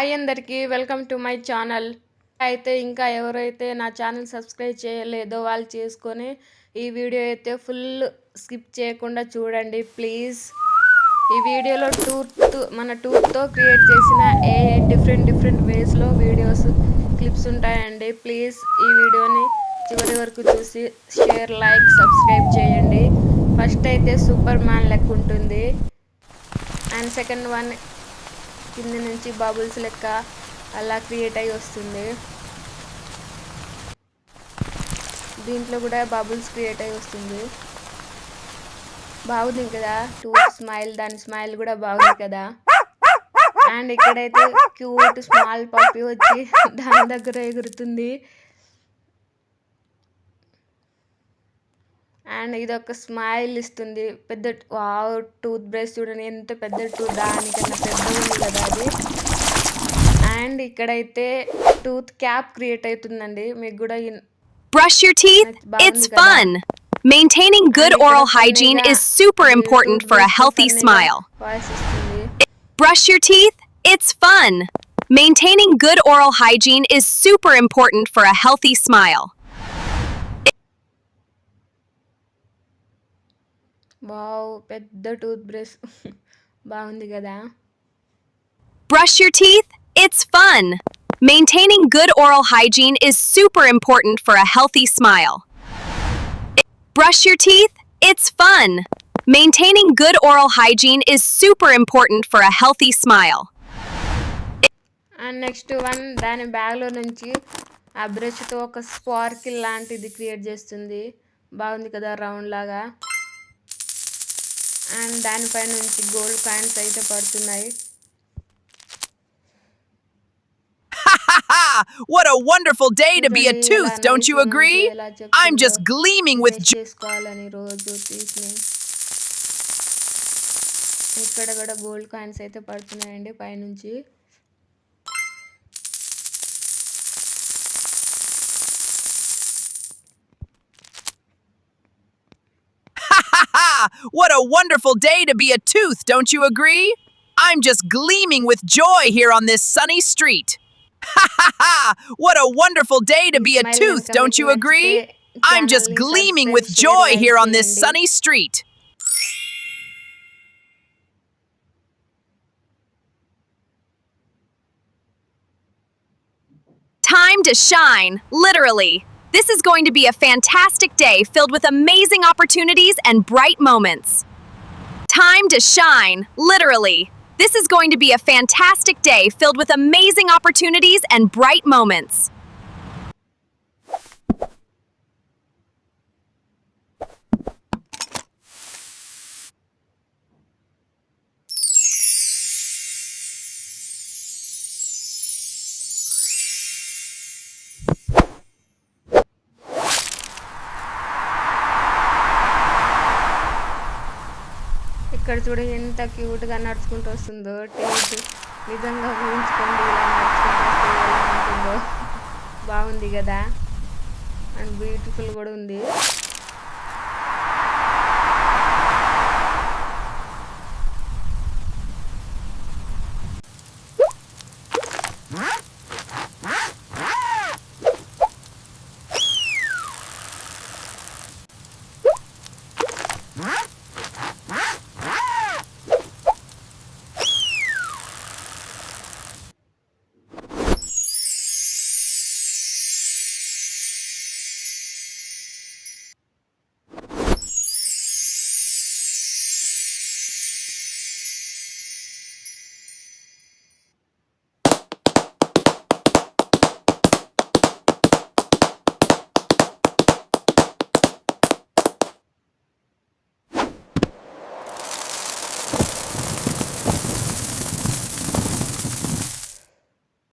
Hi అందరికీ welcome to my channel. అయితే ఇంకా ఎవరైతే నా ఛానల్ సబ్స్క్రైబ్ చేయలేదో వాళ్ళు చేసుకొని ఈ వీడియో అయితే ఫుల్ స్కిప్ చేయకుండా చూడండి ప్లీజ్. ఈ వీడియోలో మన టూత్తో క్రియేట్ చేసిన డిఫరెంట్ వేస్లో వీడియోస్ క్లిప్స్ ఉంటాయండి. ప్లీజ్ ఈ వీడియోని చివరి వరకు చూసి షేర్, లైక్, సబ్స్క్రైబ్ చేయండి. ఫస్ట్ అయితే సూపర్ మ్యాన్ లెక్క ఉంటుంది అండ్ సెకండ్ వన్ కింద నుంచి బబుల్స్ లెక్క అలా క్రియేట్ అయ్యి వస్తుంది. దీంట్లో కూడా బబుల్స్ క్రియేట్ అయ్యి వస్తుంది. బాగుంది కదా స్మైల్, దాని స్మైల్ కూడా బాగుంది కదా. అండ్ ఇక్కడైతే క్యూట్ స్మాల్ పప్పి వచ్చి దాని దగ్గర ఎగురుతుంది. అండ్ ఇది ఒక స్మైల్ ఇస్తుంది. పెద్ద టూత్ బ్రష్ చూడండి ఎంత పెద్ద దానికన్నా పెద్దగా ఉంది కదా అది. అండ్ ఇక్కడైతే టూత్ క్యాప్ క్రియేట్ అవుతుందండి. మీకు కూడా Brush your teeth? It's fun! Maintaining good oral hygiene is super important for a healthy smile. Brush your teeth? It's fun! Maintaining good oral hygiene is super important for a healthy smile. Wow, పెద్ద tooth brush బాగుంది కదా. Brush your teeth? It's fun! Maintaining good oral hygiene is super important for a healthy smile. Brush your teeth? It's fun! Maintaining good oral hygiene is super important for a healthy smile. And next one దాని బ్యాగ్లో నుంచి ఆ బ్రష్తో ఒక sprinkle లాంటిది create చేస్తుంది. బాగుంది కదా రౌండ్ లాగా. అండ్ దానిపై నుంచి గోల్డ్ కాయిన్స్ అయితే పడుతున్నాయి. What a wonderful day to be a tooth, don't you agree? I'm just gleaming with joy. చేసుకోవాలని రోజు తీసి ఇక్కడ కూడా గోల్డ్ కాయిన్స్ అయితే పడుతున్నాయండి పైనుంచి. What a wonderful day to be a tooth, don't you agree? I'm just gleaming with joy here on this sunny street. What a wonderful day to be a tooth, don't you agree? I'm just gleaming with joy here on this sunny street. Time to shine, literally. This is going to be a fantastic day filled with amazing opportunities and bright moments. Time to shine, literally. This is going to be a fantastic day filled with amazing opportunities and bright moments. ఇక్కడ చూడండి ఎంత క్యూట్గా నడుచుకుంటూ వస్తుందో. Taste నిజంగా ఊహించుకోండి ఇలా నడుచుకుంటూ వస్తే ఎలా ఉంటుందో. బాగుంది కదా అండ్ బ్యూటిఫుల్ కూడా ఉంది.